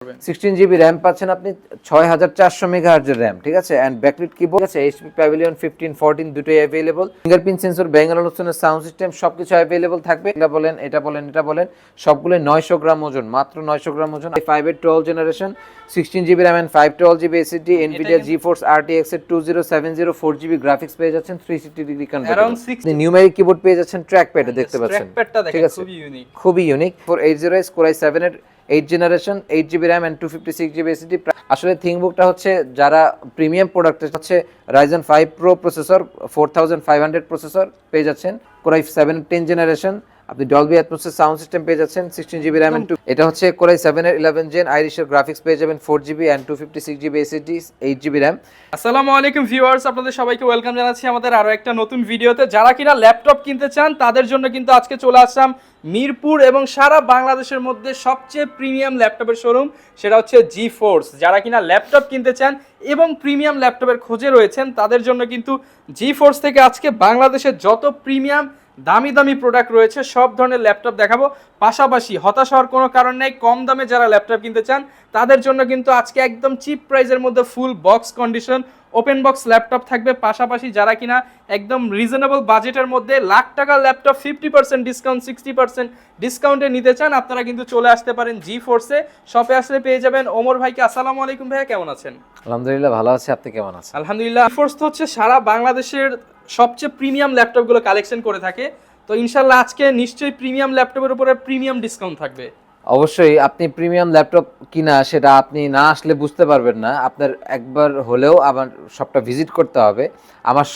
16 GB RAM পাচ্ছেন আপনি, 6400 মেগাহার্জের RAM, ঠিক আছে। এন্ড ব্যাকলিট কিবোর্ড আছে, এইচপি প্যাভিলিয়ন 15 14 দুটোই अवेलेबल। ফিঙ্গারপ্রিন্ট সেন্সর, ব্যাং অ্যালুসনের সাউন্ড সিস্টেম সবকিছু अवेलेबल থাকবে। এটা বলেন সবগুলো 900 গ্রাম ওজন, মাত্র 900 গ্রাম ওজন। 5 এর 12 generation, 16 GB RAM and 512 GB SSD, Nvidia GeForce RTX এর 2070 4GB গ্রাফিক্স পেয়ে যাচ্ছেন, 360 ডিগ্রি কনভার্টেবল। নিউমেরিক কিবোর্ড পেয়ে যাচ্ছেন, ট্র্যাকপ্যাড দেখতে পাচ্ছেন, ঠিক আছে, খুবই ইউনিক। 480 Core i7 এর 8 generation, 8GB RAM and 256GB SSD। আসলে থিংকবুকটা হচ্ছে যারা প্রিমিয়াম প্রোডাক্ট হচ্ছে Ryzen 5 Pro প্রসেসর, 4500 প্রসেসর পেয়ে যাচ্ছেন, Core i7 10 জেনারেশন, আপনি Dolby Atmos এর সাউন্ড সিস্টেম পেয়ে যাচ্ছেন, 16GB RAM and এটা হচ্ছে Core i7 এর 11 জেন আইরিশের গ্রাফিক্স পেয়ে যাবেন, 4GB and 256GB SSD, 8GB RAM। আসসালামু আলাইকুম ভিউয়ার্স, আপনাদের সবাইকে ওয়েলকাম জানাচ্ছি আমাদের আরো একটা নতুন ভিডিওতে। যারা কিনা ল্যাপটপ কিনতে চান তাদের জন্য কিন্তু আজকে চলে আসলাম মিরপুর এবং সারা বাংলাদেশের মধ্যে সবচেয়ে প্রিমিয়াম ল্যাপটপের শোরুম, সেটা হচ্ছে জিফোর্স। যারা কিনা ল্যাপটপ কিনতে চান এবং প্রিমিয়াম ল্যাপটপের খোঁজে রয়েছেন তাদের জন্য কিন্তু জিফোর্স থেকে আজকে বাংলাদেশের যত প্রিমিয়াম দামি দামি প্রোডাক্ট রয়েছে সব ধরনের ল্যাপটপ দেখাবো। পাশাপাশি হতাশ হওয়ার কোনো কারণ নেই, কম দামে যারা ল্যাপটপ কিনতে চান তাদের জন্য কিন্তু আজকে একদম চিপ প্রাইসের মধ্যে full box condition open box laptop থাকবে। পাশাপাশি যারা কিনা একদম রিজনেবল বাজেটের মধ্যে লাখ টাকার ল্যাপটপ 50% ডিসকাউন্ট 60% ডিসকাউন্টে নিতে চান, আপনারা কিন্তু চলে আসতে পারেন জিফোর্সে। শপে আসলে পেয়ে যাবেন ওমর ভাইকে। আসসালামু আলাইকুম ভাইয়া, কেমন আছেন? আলহামদুলিল্লাহ ভালো আছি, আপনি কেমন আছেন? আলহামদুলিল্লাহ। জিফোর্স তো হচ্ছে সারা বাংলাদেশের সবচেয়ে প্রিমিয়াম ল্যাপটপগুলো কালেকশন করে থাকে, তো ইনশাল্লাহ আজকে নিশ্চয়ই প্রিমিয়াম ল্যাপটপের উপরে প্রিমিয়াম ডিসকাউন্ট থাকবে। অবশ্যই, আপনি প্রিমিয়াম ল্যাপটপ কিনা সেটা আপনি না আসলে বুঝতে পারবেন না, আপনার একবার হলেও আমার শপটা ভিজিট করতে হবে। আমার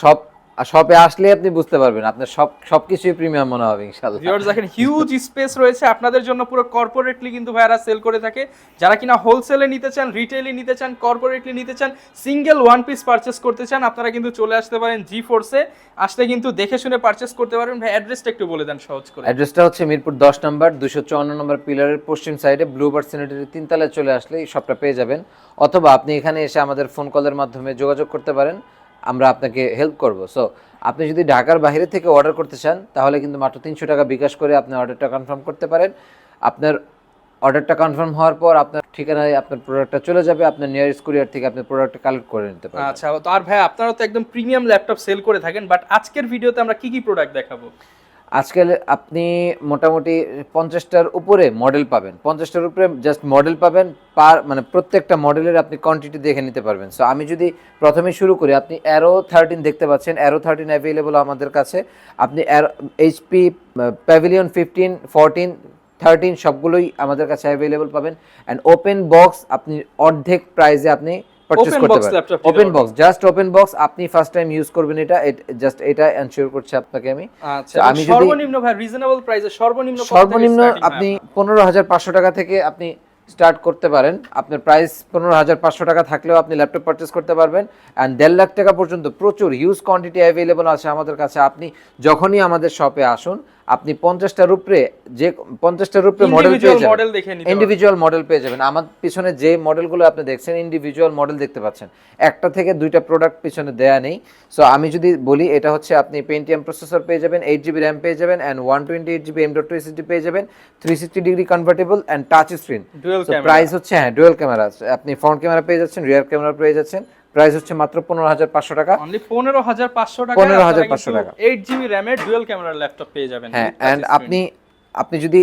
শপে আসলে আপনি বুঝতে পারবেন, আপনার সবকিছুই প্রিমিয়াম মনে হবে ইনশাআল্লাহ। ভিউয়ার্স দেখেন, হিউজ স্পেস রয়েছে আপনাদের জন্য, পুরো কর্পোরেটলি কিন্তু ভাইরা সেল করে থাকে। যারা কিনা হোলসেলে নিতে চান, রিটেইলে নিতে চান, কর্পোরেটলি নিতে চান, সিঙ্গেল ওয়ান পিস পারচেজ করতে চান, আপনারা কিন্তু চলে আসতে পারেন জিফোর্সে। আসলে কিন্তু দেখে শুনে পারচেজ করতে পারবেন। ভাই অ্যাড্রেসটা একটু বলে দেন সহজ করে। অ্যাড্রেসটা হচ্ছে মিরপুর 10 নম্বর 254 নম্বর পিলারের পশ্চিম সাইডে ব্লুবার্ড সিনেটারি 3 তলায় চলে আসলে এই শপটা পেয়ে যাবেন। অথবা আপনি এখানে এসে আমাদের ফোন কলের মাধ্যমে যোগাযোগ করতে পারেন, আমরা আপনাকে হেল্প করব। সো আপনি যদি ঢাকার বাইরে থেকে অর্ডার করতে চান তাহলে কিন্তু মাত্র 300 টাকা বিকাশ করে আপনি অর্ডারটা কনফার্ম করতে পারেন। আপনার অর্ডারটা কনফার্ম হওয়ার পর আপনার ঠিকানায় আপনার প্রোডাক্টটা চলে যাবে, আপনার নিয়ারেস্ট কুরিয়ার থেকে আপনি প্রোডাক্টটা কালেক্ট করে নিতে পারবেন। আচ্ছা, তো আর ভাই আপনারা তো একদম প্রিমিয়াম ল্যাপটপ সেল করে থাকেন, বাট আজকের ভিডিওতে আমরা কি কি প্রোডাক্ট দেখাবো? আজকাল আপনি মোটামুটি 50টার উপরে মডেল পাবেন, 50টার উপরে জাস্ট মডেল পাবেন, মানে প্রত্যেকটা মডেলের আপনি কোয়ান্টিটি দেখে নিতে পারবেন। সো আমি যদি প্রথমে শুরু করি, আপনি অ্যারো 13 দেখতে পাচ্ছেন, অ্যারো 13 অ্যাভেলেবল আমাদের কাছে। আপনি এইচপি প্যাভিলিয়ন 15 14 13 সবগুলোই আমাদের কাছে অ্যাভেলেবল পাবেন। অ্যান্ড ওপেন বক্স আপনি অর্ধেক প্রাইসে আপনি পারচেজ করতে পারেন। Open box, just open box, আপনি ফার্স্ট টাইম ইউজ করবেন এটা, জাস্ট এটা এনশিওর করছি আপনাকে আমি। আচ্ছা, আমি যদি সর্বনিম্ন ভাই রিজনেবল প্রাইসে সর্বনিম্ন আপনি 15,500 টাকা থেকে আপনি স্টার্ট করতে পারেন। আপনার প্রাইস 15,500 টাকা থাকলেও আপনি ল্যাপটপ পারচেজ করতে পারবেন। অ্যান্ড 1.5 লাখ টাকা পর্যন্ত প্রচুর হিউজ কোয়ান্টিটি অ্যাভেলেবল আছে আমাদের কাছে। আপনি যখনই আমাদের শপে আসুন, আপনি 50টার উপরে মডেল পেয়ে যাবেন, ইন্ডিভিজুয়াল মডেল পেয়ে যাবেন। আমার পিছনে যে মডেলগুলো আপনি দেখছেন ইন্ডিভিজুয়াল মডেল দেখতে পাচ্ছেন, একটা থেকে দুইটা প্রোডাক্ট পিছনে দেয়া নেই। সো আমি যদি বলি, এটা হচ্ছে আপনি পেন্টিয়াম প্রসেসর পেয়ে যাবেন, 8GB র্যাম পেয়ে যাবেন, অ্যান্ড 128GB M.2 SSD পেয়ে যাবেন, 360 degree convertible and touch screen. Price হচ্ছে ডুয়াল ক্যামেরা, আপনি ফ্রন্ট ক্যামেরা পেয়ে যাচ্ছেন, রিয়ার ক্যামেরা পেয়ে যাচ্ছেন। প্রাইস হচ্ছে মাত্র 15,500 টাকা, অনলি 15,500 টাকা, 15,500 টাকা 8GB র‍্যামের ডুয়াল ক্যামেরার ল্যাপটপ পেয়ে যাবেন। হ্যাঁ, এন্ড আপনি যদি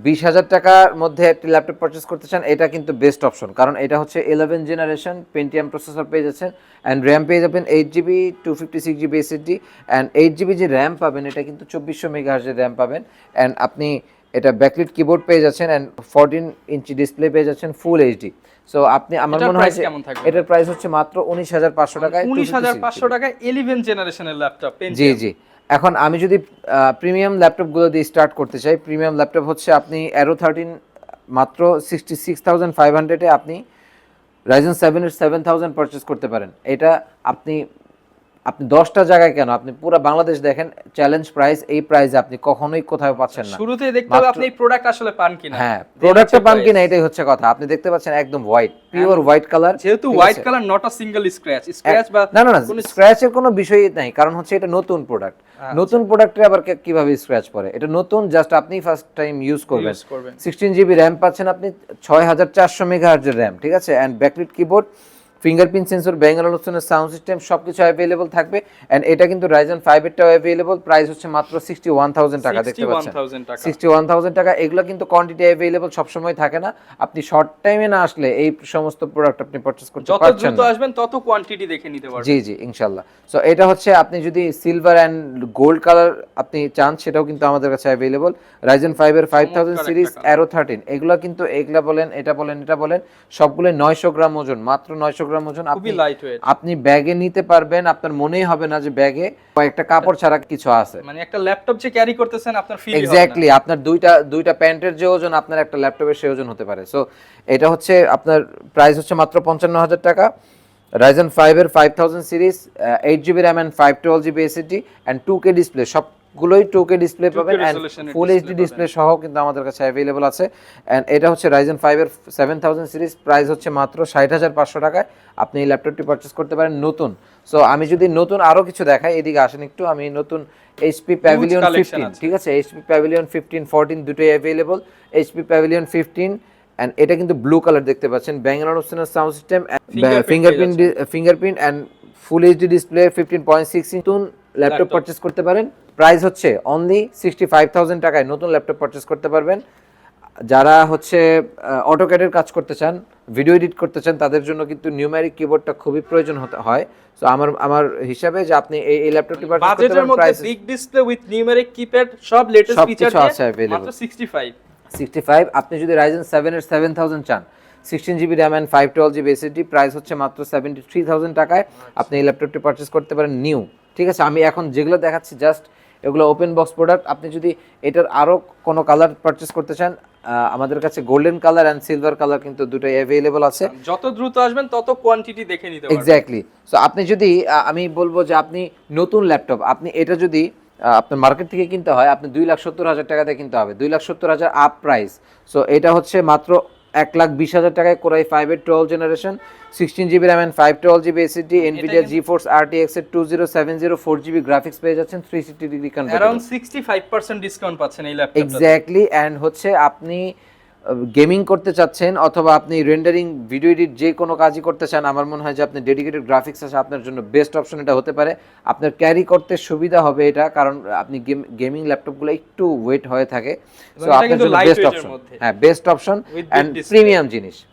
20,000 টাকার মধ্যে একটি ল্যাপটপ পারচেজ করতে চান, এটা কিন্তু বেস্ট অপশন, কারণ এটা হচ্ছে 11 জেনারেশন পেন্টিয়াম প্রসেসর পেয়ে যাচ্ছেন, অ্যান্ড র্যাম পেয়ে যাবেন 8GB 256GB SSD, and 8GB যে র্যাম পাবেন এটা কিন্তু 2400 মেগাহার্জের র্যাম পাবেন। অ্যান্ড আপনি এটা ব্যাকলিট কিবোর্ড পেয়ে যাচ্ছেন, অ্যান্ড 14 ইঞ্চি ডিসপ্লে পেয়ে যাচ্ছেন, ফুল এইচডি। সো আপনি, আমার মনে হয় এটার প্রাইস হচ্ছে মাত্র 19,500 টাকায়, 19,500 টাকায় 11 জেনারেশনের ল্যাপটপ। জি। এখন আমি যদি প্রিমিয়াম ল্যাপটপগুলো দিয়ে স্টার্ট করতে চাই, প্রিমিয়াম ল্যাপটপ হচ্ছে আপনি অ্যারো 13 মাত্র 66,500-এ আপনি Ryzen 7 এর 7000 পারচেজ করতে পারেন। এটা আপনি আপনি 10টা জায়গায় কেন, আপনি পুরো বাংলাদেশ দেখেন, চ্যালেঞ্জ প্রাইস, এই প্রাইসে আপনি কখনোই কোথাও পাচ্ছেন না। শুরুতেই দেখতে হবে আপনি এই প্রোডাক্ট আসলে পান কিনা। হ্যাঁ, প্রোডাক্টটা পান কিনা এটাই হচ্ছে কথা। আপনি দেখতে পাচ্ছেন একদম হোয়াইট, পিওর হোয়াইট কালার, যেহেতু white colour, not a single scratch বা না, স্ক্র্যাচের কোনো বিষয়ই নাই, কারণ হচ্ছে এটা নতুন প্রোডাক্ট। নতুন প্রোডাক্টে আবার কিভাবে স্ক্র্যাচ পড়ে? এটা নতুন, জাস্ট আপনি ফার্স্ট টাইম ইউজ করবেন। 16 GB র্যাম পাচ্ছেন আপনি, 6400 মেগাহার্জের র্যাম, ঠিক আছে, and backlit keyboard, fingerprint sensor, ব্যাঙ্গালোর লোকসনের সাউন্ড সিস্টেম সবকিছু অ্যাভেলেবল থাকবে। এন্ড এটা কিন্তু রাইজেন 5 এরটাও অ্যাভেলেবল, প্রাইস হচ্ছে মাত্র 61,000 টাকা। দেখতে পাচ্ছেন 61,000 টাকা। এগুলো কিন্তু কোয়ান্টিটি অ্যাভেলেবল সব সময় থাকে না, আপনি শর্ট টাইমে না আসলে এই সমস্ত প্রোডাক্ট আপনি পারচেজ করতে পারছেন না। যত দ্রুত আসবেন তত কোয়ান্টিটি দেখে নিতে পারবেন। জি জি, ইনশাআল্লাহ। সো এটা হচ্ছে আপনি যদি সিলভার এন্ড গোল্ড কালার আপনি চান, সেটাও কিন্তু আমাদের কাছে অ্যাভেলেবল। রাইজেন 5 এর 5000 সিরিজ অ্যারো 13, এগুলা কিন্তু এগুলা বলেন, এটা বলেন, এটা বলেন, সবগুলো 900 গ্রাম ওজন, মাত্র 900 গ্রাম ওজন। আপনি ব্যাগে নিতে পারবেন, আপনার মনেই হবে না যে ব্যাগে কয়েকটা কাপড় ছাড়া কিছু আছে। মানে একটা ল্যাপটপ যে ক্যারি করতেছেন আপনার ফিল হবে না। এক্স্যাক্টলি, আপনার দুইটা প্যান্টের যে ওজন আপনার একটা ল্যাপটপের সেই ওজন হতে পারে। সো এটা হচ্ছে আপনার প্রাইস হচ্ছে মাত্র 55,000 টাকা। রাইজেন 5 এর 5000 series, 8GB RAM and 512GB SSD and 2K display, সবগুলোই 2K ডিসপ্লে পাবেন এন্ড ফুল এইচডি ডিসপ্লে সহ কিন্তু আমাদের কাছে অ্যাভেলেবল আছে। এন্ড এটা হচ্ছে রাইজেন 5 এর 7000 সিরিজ, প্রাইস হচ্ছে মাত্র 60,500 টাকায় আপনি এই ল্যাপটপটি পারচেজ করতে পারেন নতুন। সো আমি যদি নতুন আরো কিছু দেখাই, এদিকে আসেন একটু, আমি নতুন এইচপি প্যাভিলিয়ন 15, ঠিক আছে, এইচপি প্যাভিলিয়ন 15 14 দুটোই অ্যাভেলেবল। এইচপি প্যাভিলিয়ন 15 এন্ড এটা কিন্তু ব্লু কালার দেখতে পাচ্ছেন, ব্যাঙ্গালোর লোকসনের sound system, fingerprint and full HD display, 15.6 inch নতুন ল্যাপটপ পারচেজ করতে পারেন। প্রাইস হচ্ছে অনলি 65,000 টাকায় নতুন ল্যাপটপ পারচেজ করতে পারবেন। যারা হচ্ছে অটোক্যাডের কাজ করতে চান, ভিডিও এডিট করতে চান, তাদের জন্য কিন্তু নিউমেরিক কিবোর্ডটা খুবই প্রয়োজন হয়। সো আমার হিসাবে যে আপনি এই ল্যাপটপটি পারচেজ করতে পারেন, price big display with numeric keypad সব লেটেস্ট ফিচার দিয়ে মাত্র 65। আপনি যদি রাইজেন 7 এর 7000 চান, 16GB RAM and 512GB SSD, price হচ্ছে মাত্র 73,000 টাকায় আপনি এই ল্যাপটপটি পারচেজ করতে পারেন নিউ, ঠিক আছে। আমি এখন যেগুলো দেখাচ্ছি জাস্ট এগুলো ওপেন বক্স প্রোডাক্ট। আপনি যদি এটার আরো কোনো কালার পারচেজ করতে চান, আমাদের কাছে golden colour and silver colour কিন্তু দুটোই অ্যাভেলেবল আছে। যত দ্রুত আসবেন তত কোয়ান্টিটি দেখে নিতে পারবেন। এক্স্যাক্টলি। সো আপনি যদি আমি বলবো যে আপনি নতুন ল্যাপটপ, আপনি এটা যদি আপনার মার্কেট থেকে কিনতে হয়, আপনি 2,70,000 টাকাতে কিনতে হবে, 2,70,000 আপ প্রাইস। সো এটা হচ্ছে মাত্র 1,20,000 টাকায় কোরাই 5 এর 12 generation, 16GB RAM and 512GB SSD, Nvidia GeForce RTX এর 2070 4GB গ্রাফিক্স পেয়ে যাচ্ছেন, 360 ডিগ্রি কনভার্টেবল, अराउंड 65% ডিসকাউন্ট পাচ্ছেন এই ল্যাপটপে। এক্স্যাক্টলি। এন্ড হচ্ছে আপনি গেমিং করতে চাচ্ছেন অথবা আপনি রেন্ডারিং, ভিডিও এডিট, যে কোনো কাজই করতে চান, আমার মনে হয় যে আপনি ডেডিকেটেড গ্রাফিক্স আছে, আপনার জন্য বেস্ট অপশন এটা হতে পারে। আপনার ক্যারি করতে সুবিধা হবে এটা, কারণ আপনি গেমিং ল্যাপটপগুলো একটু ওয়েট হয়ে থাকে। সো আপনার জন্য বেস্ট অপশন, হ্যাঁ বেস্ট অপশন এন্ড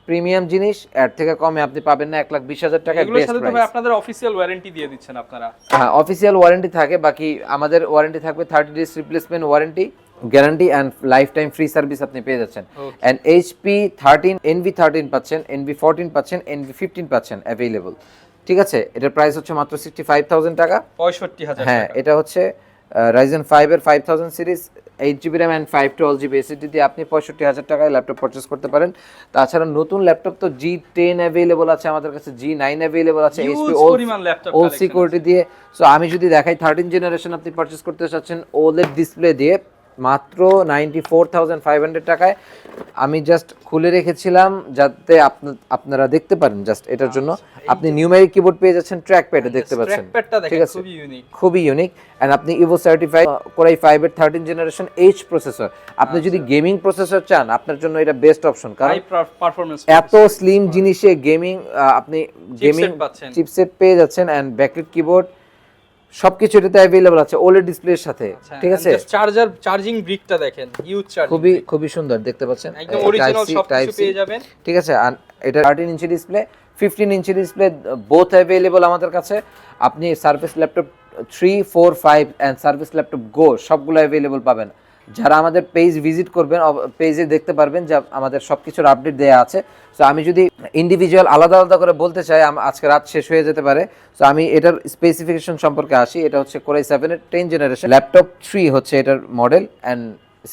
প্রিমিয়াম জিনিস এর থেকে কমে আপনি পাবেন না। 1,20,000 টাকা এগুলোর সাথে তো ভাই আপনাদের অফিশিয়াল ওয়ারেন্টি দিয়ে দিচ্ছেন আপনারা। হ্যাঁ, অফিশিয়াল ওয়ারেন্টি থাকে, বাকি আমাদের ওয়ারেন্টি থাকবে 30 days replacement warranty guarantee and lifetime free service আপনি পেয়ে যাচ্ছেন। এন্ড এইচপি 13 NV13 পাচ্ছেন, NV14 পাচ্ছেন, NV15 পাচ্ছেন অ্যাভেলেবল, ঠিক আছে। এটার প্রাইস হচ্ছে মাত্র 65,000 টাকা, 65,000 হ্যাঁ। এটা হচ্ছে রাইজেন 5 এর 5000 series, 8GB RAM and 512GB SSD দিয়ে আপনি 65,000 টাকায় ল্যাপটপ পারচেজ করতে পারেন। তাছাড়া নতুন ল্যাপটপ তো G10 অ্যাভেলেবল আছে আমাদের কাছে, G9 অ্যাভেলেবল আছে, এইচপি ওল্ড সিকিউরিটি দিয়ে। সো আমি যদি দেখাই 13 জেনারেশন আপনি পারচেজ করতে চাচ্ছেন ওলেড ডিসপ্লে দিয়ে মাত্র 94,500 টাকায়। আমি জাস্ট খুলে রেখেছিলাম যাতে আপনারা দেখতে পারেন, জাস্ট এটার জন্য। আপনি নিউমেরিক কিবোর্ড পেয়ে যাচ্ছেন, ট্র্যাক প্যাড দেখতে পাচ্ছেন, ঠিক আছে, খুবই ইউনিক। এন্ড আপনি ইভো সার্টিফাইড কোরাই 5 এর 13 জেনারেশন এইচ প্রসেসর। আপনি যদি গেমিং প্রসেসর চান, আপনার জন্য এটা বেস্ট অপশন, কারণ এত স্লিম জিনিসে গেমিং, আপনি গেমিং চিপসেট পেয়ে যাচ্ছেন এন্ড ব্যাকলিট কিবোর্ড সবকিছু এটাতে अवेलेबल আছে ওলেড ডিসপ্লের সাথে, ঠিক আছে। চার্জিং ব্রিকটা দেখেন, হিউজ চার্জিং, খুবই সুন্দর দেখতে পাচ্ছেন, একদম অরিজিনাল সবকিছু পেয়ে যাবেন, ঠিক আছে। আর এটা 13 inch display, 15 inch display, both available আমাদের কাছে। আপনি service laptop 3, 4, 5 and service laptop গো সবগুলো अवेलेबल পাবেন। যারা আমাদের পেজ ভিজিট করবেন, পেজে দেখতে পারবেন যে আমাদের সবকিছুর আপডেট দেয়া আছে। সো আমি যদি ইন্ডিভিজুয়াল আলাদা আলাদা করে বলতে চাই, আজকে রাত শেষ হয়ে যেতে পারে। সো আমি এটার স্পেসিফিকেশন সম্পর্কে আসি। এটা হচ্ছে কোরাই 7 এর 10 জেনারেশন ল্যাপটপ 3 হচ্ছে এটার model, and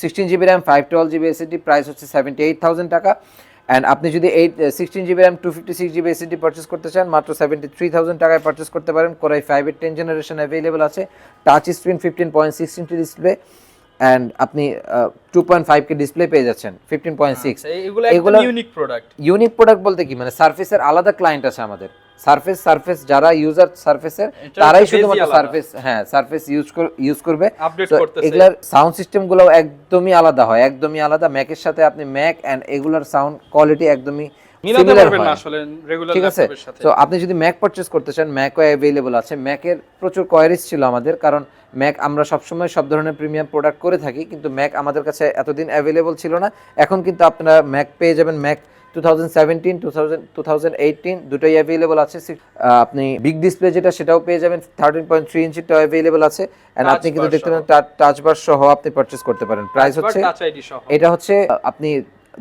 16GB RAM 512GB SSD, price হচ্ছে 78,000 টাকা। অ্যান্ড আপনি যদি 16GB RAM 256GB SSD purchase করতে চান মাত্র 73,000 টাকায় পারচেস করতে পারেন। কোরাই 5 এর 10 জেনারেশন অ্যাভেলেবল আছে, touch screen 15.6 inch display and আপনি 2.5K ডিসপ্লে পেয়ে যাচ্ছেন 15.6। এগুলো ইউনিক প্রোডাক্ট। ইউনিক প্রোডাক্ট বলতে কি মানে সারফেসের আলাদা ক্লায়েন্ট আছে আমাদের, সারফেস যারা ইউজার সারফেসের তারাই শুধুমাত্র সারফেস ইউজ করবে। এগুলার সাউন্ড সিস্টেম গুলো একদমই আলাদা হয়, একদমই আলাদা। ম্যাকের সাথে আপনি ম্যাক এন্ড এগুলার সাউন্ড কোয়ালিটি একদমই মিলাতে পারবেন না আসলে রেগুলার ল্যাপটপের সাথে। তো আপনি যদি ম্যাক পারচেজ করতে চান ম্যাকও অ্যাভেলেবল আছে। ম্যাকের প্রচুর কোয়ারিজ ছিল আমাদের, কারণ ম্যাক আমরা সবসময় সব ধরনের প্রিমিয়াম প্রোডাক্ট করে থাকি, কিন্তু ম্যাক আমাদের কাছে এতদিন অ্যাভেলেবল ছিল না। এখন কিন্তু আপনারা ম্যাক পেয়ে যাবেন, ম্যাক 2017 2018 দুটোই অ্যাভেলেবল আছে। আপনি বিগ ডিসপ্লে যেটা সেটাও পেয়ে যাবেন, 13.3 ইঞ্চিটাও অ্যাভেলেবল আছে। এন্ড আপনি কিন্তু দেখতে পারেন টাচ বার সহ আপনি পারচেজ করতে পারেন। প্রাইস হচ্ছে এটা হচ্ছে আপনি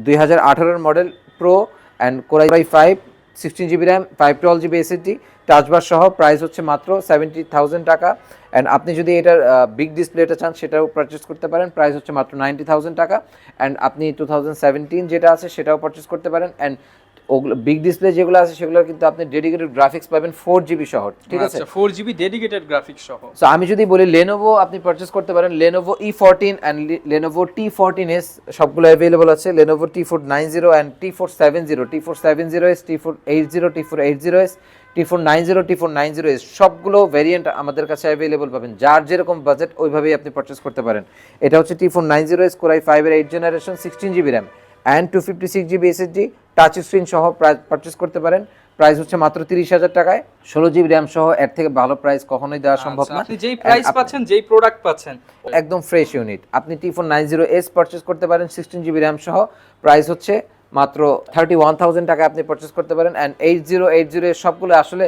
2018 এর model pro and core i 5 16GB RAM 512GB SSD touch বার সহ প্রাইস হচ্ছে মাত্র 70,000 টাকা। অ্যান্ড আপনি যদি এটার বিগ ডিসপ্লেটা চান সেটাও পারচেস করতে পারেন, প্রাইস হচ্ছে মাত্র 90,000 টাকা। অ্যান্ড আপনি 2017 যেটা আছে সেটাও পারচেস করতে পারেন। অ্যান্ড ওগুলো বিগ ডিসপ্লে যেগুলো আছে সেগুলো কিন্তু আপনি ডেডিকেটেড গ্রাফিক্স পাবেন 4GB সহ, ঠিক আছে? 4GB ডেডিকেটেড গ্রাফিক্স সহ। সো আমি যদি বলি লেনোভো আপনি পারচেস করতে পারেন, Lenovo E14 and Lenovo T14s সবগুলো अवेलेबल আছে। Lenovo T490 and T470, T470s, T480, T480s, T490, T490s সবগুলো ভেরিয়েন্ট আমাদের কাছে अवेलेबल পাবেন। যার যেরকম বাজেট ওইভাবেই আপনি পারচেস করতে পারেন। এটা হচ্ছে T490s কোরাই 5 এর 8 generation 16GB RAM and 256GB SSD touch screen সহ পারচেস করতে পারেন। প্রাইস হচ্ছে মাত্র 30,000 টাকায়। 16GB RAM সহ এর থেকে ভালো প্রাইস কখনোই দেওয়া সম্ভব না। আপনি যেই প্রাইস পাচ্ছেন, যেই প্রোডাক্ট পাচ্ছেন একদম ফ্রেশ ইউনিট। আপনি T490s পারচেস করতে পারেন 16GB RAM সহ, প্রাইস হচ্ছে মাত্র 31,000 টাকা আপনি পারচেস করতে পারেন। এন্ড 8080 এর সবগুলো আসলে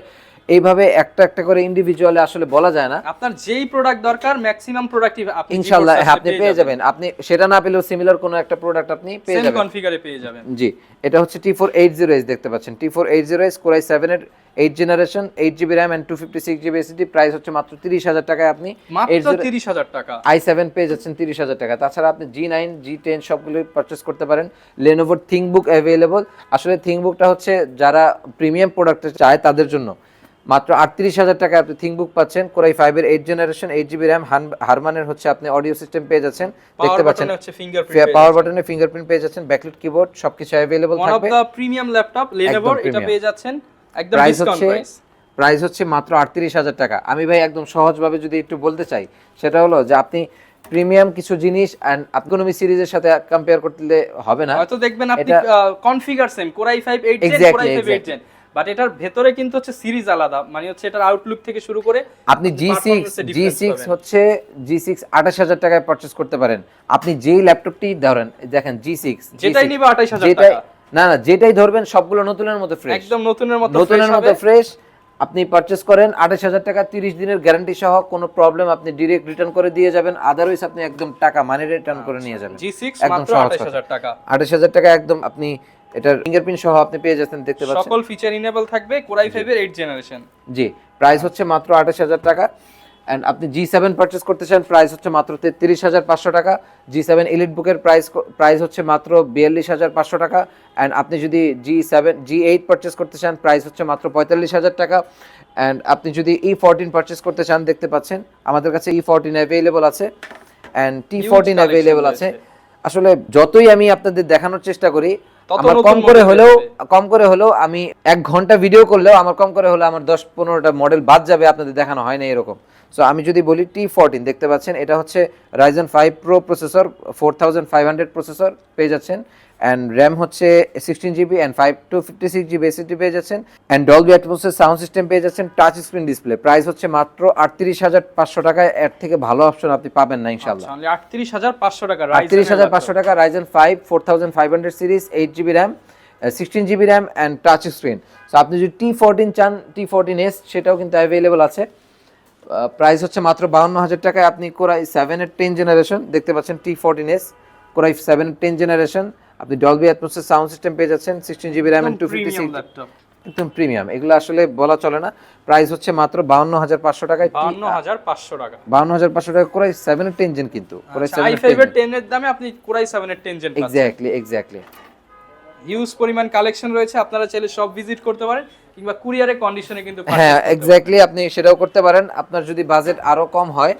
এইভাবে একটা একটা করে ইন্ডিভিজুয়ালি আসলে বলা যায় না। আপনার যেই প্রোডাক্ট দরকার ম্যাক্সিমাম প্রোডাক্টই আপনি ইনশাআল্লাহ আপনি পেয়ে যাবেন। আপনি সেটা না পেলেও সিমিলার কোনো একটা প্রোডাক্ট আপনি পেয়ে যাবেন, সেম কনফিগারে পেয়ে যাবেন। জি, এটা হচ্ছে T480s দেখতে পাচ্ছেন, T480s কোরাই 7 এর 8 generation 8GB RAM and 256GB SSD price হচ্ছে মাত্র 30,000 টাকায় আপনি মাত্র 30,000 টাকা i7 পেয়ে যাচ্ছেন 30,000 টাকা। তাছাড়া আপনি G9 G10 সবগুলো পারচেস করতে পারেন। Lenovo ThinkBook available. আসলে ThinkBookটা হচ্ছে যারা প্রিমিয়াম প্রোডাক্ট চায় তাদের জন্য। মাত্র 38,000 টাকায় আপনি ThinkBook পাচ্ছেন। কোরাই 5 এর 8 জেনারেশন 8GB RAM হারমানের হচ্ছে আপনি অডিও সিস্টেম পেয়ে যাচ্ছেন, দেখতে পাচ্ছেন। পাওয়ার বাটনে ফিঙ্গারপ্রিন্ট পেয়ে যাচ্ছেন, ব্যাকলাইট কিবোর্ড সবকিছু अवेलेबल থাকবে। One of the premium laptop Lenovo, এটা পেয়ে যাচ্ছেন একদম ডিসকাউন্ট প্রাইস। প্রাইস হচ্ছে মাত্র 38,000 টাকা। আমি ভাই একদম সহজভাবে যদি একটু বলতে চাই সেটা হলো যে আপনি প্রিমিয়াম কিছু জিনিস এন্ড ইকোনমি সিরিজের সাথে কম্পেয়ার করতে হবে না। হয়তো দেখবেন আপনি configure same Core i 5 8 Gen core i 5 8 Gen, but এটার ভেতরে কিন্তু হচ্ছে সিরিজ আলাদা, মানে হচ্ছে এটার আউটলুক থেকে শুরু করে আপনি G6 হচ্ছে G6 28,000 টাকায় পারচেজ করতে পারেন। আপনি যেই ল্যাপটপটি ধরেন দেখেন G6 যেটাই নিবে 28,000 টাকা, না যেটাই ধরবেন সবগুলো নতুনের মতো ফ্রেশ, একদম নতুনের মতো ফ্রেশ। আপনি পারচেজ করেন 28,000 টাকা, 30 দিনের গ্যারান্টি সহ, কোনো প্রবলেম আপনি ডাইরেক্ট রিটার্ন করে দিয়ে যাবেন, আদারওয়াইজ আপনি একদম টাকা মানি রিটার্ন করে নিয়ে যাবেন। G6 মাত্র 28,000 টাকা, 28,000 টাকা একদম আপনি এটার ফিঙ্গারপ্রিন্ট সহ আপনি পেয়ে যাচ্ছেন, দেখতে পাচ্ছেন সকল ফিচার ইনেবল থাকবে কোরাই 5 এর 8 জেনারেশন। জি, প্রাইস হচ্ছে মাত্র 28,000 টাকা। এন্ড আপনি G7 পারচেজ করতে চান, প্রাইস হচ্ছে মাত্র 33,500 টাকা। G7 এলিট বুকের প্রাইস হচ্ছে মাত্র 42,500 টাকা। এন্ড আপনি যদি G8 পারচেজ করতে চান, প্রাইস হচ্ছে মাত্র 45,000 টাকা। এন্ড আপনি যদি E14 পারচেজ করতে চান, দেখতে পাচ্ছেন আমাদের কাছে E14 অ্যাভেলেবল আছে এন্ড T14 অ্যাভেলেবল আছে। আসলে যতই আমি আপনাদের দেখানোর চেষ্টা করি, আমার কম করে হলেও আমি 1 ঘন্টা ভিডিও করলেও আমার কম করে হলেও আমার 10-15টা মডেল বাদ যাবে, আপনাদের দেখানো হয় না এরকম। সো আমি যদি বলি T14 দেখতে পাচ্ছেন, এটা হচ্ছে Ryzen 5 Pro প্রসেসর 4500 প্রসেসর পেয়ে যাচ্ছেন। এন্ড RAM হচ্ছে 16GB এন্ড 256GB SSD পেয়ে যাচ্ছেন। এন্ড Dolby Atmos এর সাউন্ড সিস্টেম পেয়ে যাচ্ছেন, টাচ স্ক্রিন ডিসপ্লে। প্রাইস হচ্ছে মাত্র 38,500 টাকায়। এর থেকে ভালো অপশন আপনি পাবেন না ইনশাআল্লাহ। 38,500 টাকা, 38,500 টাকা Ryzen 5 4500 series 8GB RAM 16GB RAM and touch screen. So আপনি যদি T14 চান, T14s সেটাও কিন্তু অ্যাভেলেবল আছে। প্রাইস হচ্ছে মাত্র 52,000 টাকায়। আপনি কোরাই 7 এর 10 জেনারেশন দেখতে পাচ্ছেন, T14s কোরাই 7 এর 10 জেনারেশন, আপনি Dolby Atmos এর সাউন্ড সিস্টেম পেয়ে যাচ্ছেন, 16GB RAM এন্ড 256 একদম প্রিমিয়াম। এগুলো আসলে বলা চলে না। প্রাইস হচ্ছে মাত্র 52,500 টাকায়। 52,500 টাকা, 52,500 টাকা কোরাই 7 এর 10 জেন, কিন্তু কোরাই 7 এর i5 এর 10 এর দামে আপনি কোরাই 7 এর 10 জেন পাচ্ছেন। এক্স্যাক্টলি। হিউজ পরিমাণ কালেকশন রয়েছে, আপনারা চাইলে সব ভিজিট করতে পারেন কিংবা কুরিয়ারে কন্ডিশনে কিন্তু purchase হ্যাঁ করতে পারেন। এক্স্যাক্টলি, আপনি সেটাও করতে পারেন। আপনার যদি বাজেট আরো কম হয়,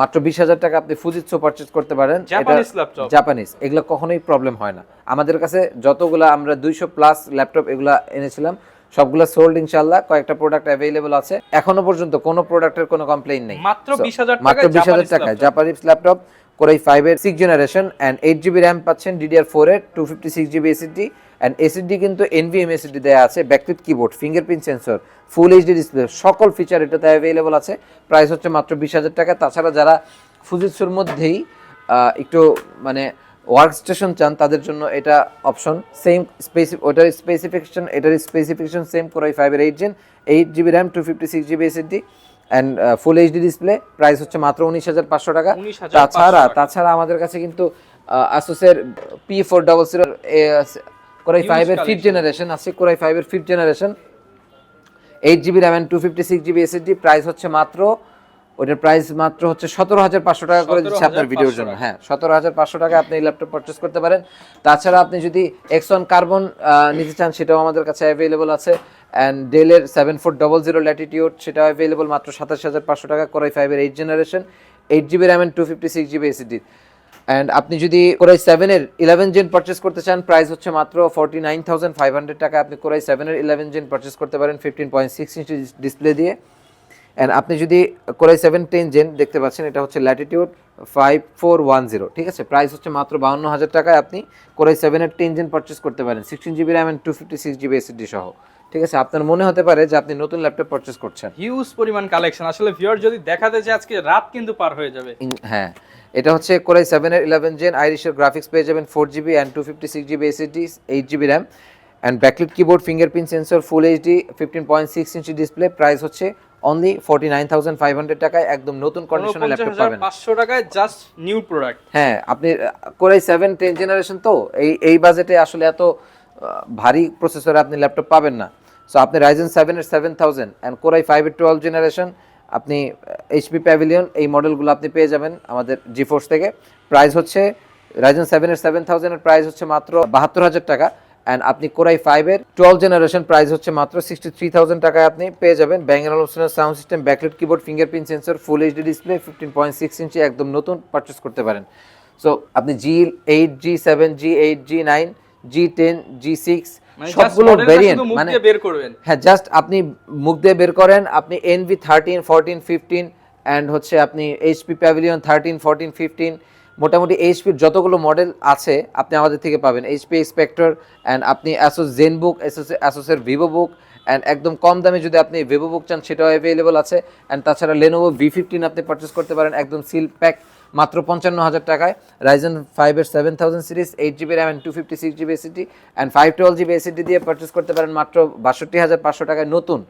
মাত্র 20,000 টাকা আপনি ফুজিৎসু পারচেজ করতে পারেন। জাপানিজ ল্যাপটপ, জাপানিজ এগুলো কখনোই প্রবলেম হয় না। আমাদের কাছে যতগুলা আমরা 200 প্লাস ল্যাপটপ এগুলা এনেছিলাম, সবগুলা সোল্ড ইনশাআল্লাহ। কয়েকটা প্রোডাক্ট অ্যাভেলেবল আছে, এখনো পর্যন্ত কোনো প্রোডাক্টের কোনো কমপ্লেইন নেই। মাত্র 20,000 মাত্র টাকায় 20,000 টাকায় জাপানিজ ল্যাপটপ, কোরাই 5 এর 6 জেনারেশন এন্ড 8GB র‍্যাম পাচ্ছেন, DDR4 এর 256GB SSD এন্ড SSD কিন্তু NVMe SSD দেয়া আছে, backlit keyboard, fingerprint sensor, full HD display, সকল ফিচার এটাতে অ্যাভেলেবল আছে। প্রাইস হচ্ছে মাত্র 20,000 টাকা। তাছাড়া যারা ফুজিৎসুর মধ্যেই একটু মানে ওয়ার্ক স্টেশন চান, তাদের জন্য এটা অপশন সেম। ওটার স্পেসিফিকেশন এটার স্পেসিফিকেশন সেম, কোরাই 5 এর 8 gen, 8GB RAM, 256GB SSD and full HD display. Price হচ্ছে মাত্র 19,500 টাকা। 19,500 তাছাড়া আমাদের কাছে কিন্তু আসুসের P400 কোরাই 5 এর 5th জেনারেশন আছে, কোরাই 5 এর 5th generation, 8GB RAM and 256GB SSD। Price হচ্ছে মাত্র, ওটার প্রাইস মাত্র হচ্ছে 17,500 টাকা করে দিচ্ছে আপনার ভিডিওর জন্য। হ্যাঁ 17,500 টাকা আপনি এই ল্যাপটপ পারচেজ করতে পারেন। তাছাড়া আপনি যদি X1 কার্বন নিতে চান, সেটাও আমাদের কাছে অ্যাভেলেবল আছে। অ্যান্ড ডেলের 7400 ল্যাটিটিউড, সেটাও অ্যাভেলেবল মাত্র 27,500 টাকা, কোরাই 5 এর 8 generation, 8GB RAM and 256GB SSD। And আপনি যদি কোরাই 7 এর 11 জেন পারচেজ করতে চান, প্রাইস হচ্ছে মাত্র 49,500 টাকা। আপনি কোরাই 7 এর 11 জেন পারচেজ করতে পারেন 15.6 ইঞ্চি ডিসপ্লে দিয়ে। অ্যান্ড আপনি যদি কোরাই 7 10 জেন দেখতে পাচ্ছেন, এটা হচ্ছে ল্যাটিটিউড 5410, ঠিক আছে। প্রাইস হচ্ছে মাত্র 52,000 টাকায় আপনি কোরাই 7 এর 10 জেন পারচেজ করতে পারেন, 16GB RAM and 256GB SSD সহ, ঠিক আছে। আপনার মনে হতে পারে যে আপনি নতুন ল্যাপটপ পারচেজ করছেন। হিউজ পরিমাণ কালেকশন, আসলে ভিউয়ার যদি দেখাতে যে আজকে রাত কিন্তু পার হয়ে যাবে। হ্যাঁ, এটা হচ্ছে কোরাই 7 এর 11 জেন, আইরিশের গ্রাফিক্স পেয়ে যাবেন 4GB and 256GB SSD, 8GB RAM and backlit keyboard, fingerprint sensor, full HD, 15.6 inch display. Price হচ্ছে অনলি 49,500 টাকায় একদম নতুন কন্ডিশনের ল্যাপটপ পাবেন। 500 টাকায় জাস্ট নিউ প্রোডাক্ট। হ্যাঁ, আপনি কোরাই 7 10 জেনারেশন তো এই বাজেটে আসলে এত ভারী প্রসেসরে আপনি ল্যাপটপ পাবেন না। সো আপনি রাইজেন 7 এর 7000 এন্ড কোরাই 5 এর 12 জেনারেশন, আপনি এইচপি প্যাভিলিয়ন এই মডেলগুলো আপনি পেয়ে যাবেন আমাদের জিফোর্স থেকে। প্রাইস হচ্ছে রাইজেন 7 এর 7000 এর প্রাইস হচ্ছে মাত্র 72,000 টাকা। অ্যান্ড আপনি কোরাই 5 এর 12 জেনারেশন প্রাইস হচ্ছে মাত্র 63,000 টাকায় আপনি পেয়ে যাবেন। Bang & Olufsen sound system, backlit keyboard, fingerprint sensor, full HD display, 15.6 ইঞ্চি একদম নতুন পারচেজ করতে পারেন। সো আপনি G8, G7, G8, G9, G10, G6 সবগুলো ভেরিয়েন্ট মানে বের করবেন। হ্যাঁ, জাস্ট আপনি মুখ দিয়ে বের করেন। আপনি NV13, 14, 15 অ্যান্ড হচ্ছে আপনি HP প্যাভিলিয়ন 13, 14, 15, মোটামুটি এইচপির যতগুলো মডেল আছে আপনি আমাদের থেকে পাবেন। HP স্পেক্টর অ্যান্ড আপনি অ্যাসুস জেনবুক, অ্যাসুসের ভিভোবুক অ্যান্ড একদম কম দামে যদি আপনি ভিভোবুক চান সেটাও অ্যাভেলেবল আছে। অ্যান্ড তাছাড়া লেনোভো V15 আপনি পারচেস করতে পারেন একদম সিল প্যাক মাত্র 55,000 টাকায়। রাইজেন 5 এর 7000 series, 8GB RAM and 256GB SSD and 512GB SSD দিয়ে পারচেস করতে পারেন মাত্র 62,500 টাকায় নতুন।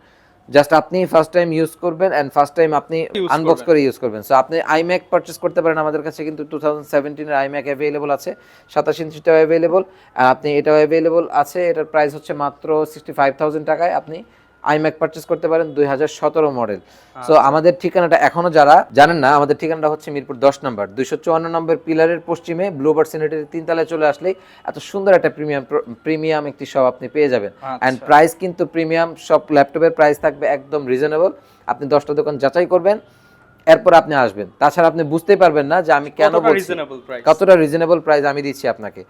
জাস্ট আপনি ফার্স্ট টাইম ইউজ করবেন এন্ড ফার্স্ট টাইম আপনি আনবক্স করে ইউজ করবেন। সো আপনি iMac পারচেজ করতে পারেন আমাদের কাছে, কিন্তু 2017 এর iMac अवेलेबल আছে, 27 ইঞ্চিটাও अवेलेबल আর আপনি এটাও अवेलेबल আছে। এটার প্রাইস হচ্ছে মাত্র 65,000 টাকায় আপনি iMac পারচেজ করতে পারেন 2017 মডেল। সো আমাদের ঠিকানাটা এখনো যারা জানেন না, আমাদের ঠিকানাটা হচ্ছে মিরপুর 10 নম্বর 254 নম্বর পিলারের পশ্চিমে ব্লুবার্ড সিনেটের 3 তলায় চলে আসলেই এত সুন্দর একটা প্রিমিয়াম একটি শপ আপনি পেয়ে যাবেন। এন্ড প্রাইস কিন্তু প্রিমিয়াম সব ল্যাপটপের প্রাইস থাকবে একদম রিজনেবল। আপনি 10টা দোকান যাচাই করবেন, এরপর আপনি আসবেন। তাছাড়া আপনি বুঝতেই পারবেন না যে আমি কেন বলছি কতটা রিজনেবল প্রাইস আমি দিচ্ছি আপনাকে।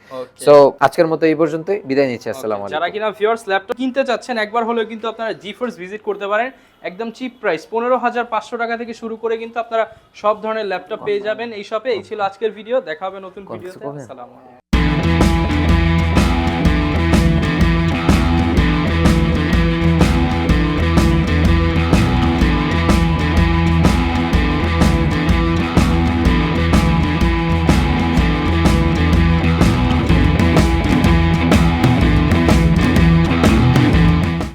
সো আজকের মতো এই পর্যন্তই, বিদায় নিচ্ছি। আসসালামু আলাইকুম। যারা কিনা ভিউয়ার্স ল্যাপটপ কিনতে চাচ্ছেন, একবার হলেও কিন্তু আপনারা জিফোর্স ভিজিট করতে পারেন। একদম চিপ প্রাইস 15,500 টাকা থেকে শুরু করে কিন্তু আপনারা সব ধরনের ল্যাপটপ পেয়ে যাবেন এই শপে। এই ছিল আজকের ভিডিও, দেখা হবে নতুন ভিডিওতে। আসসালামু আলাইকুম।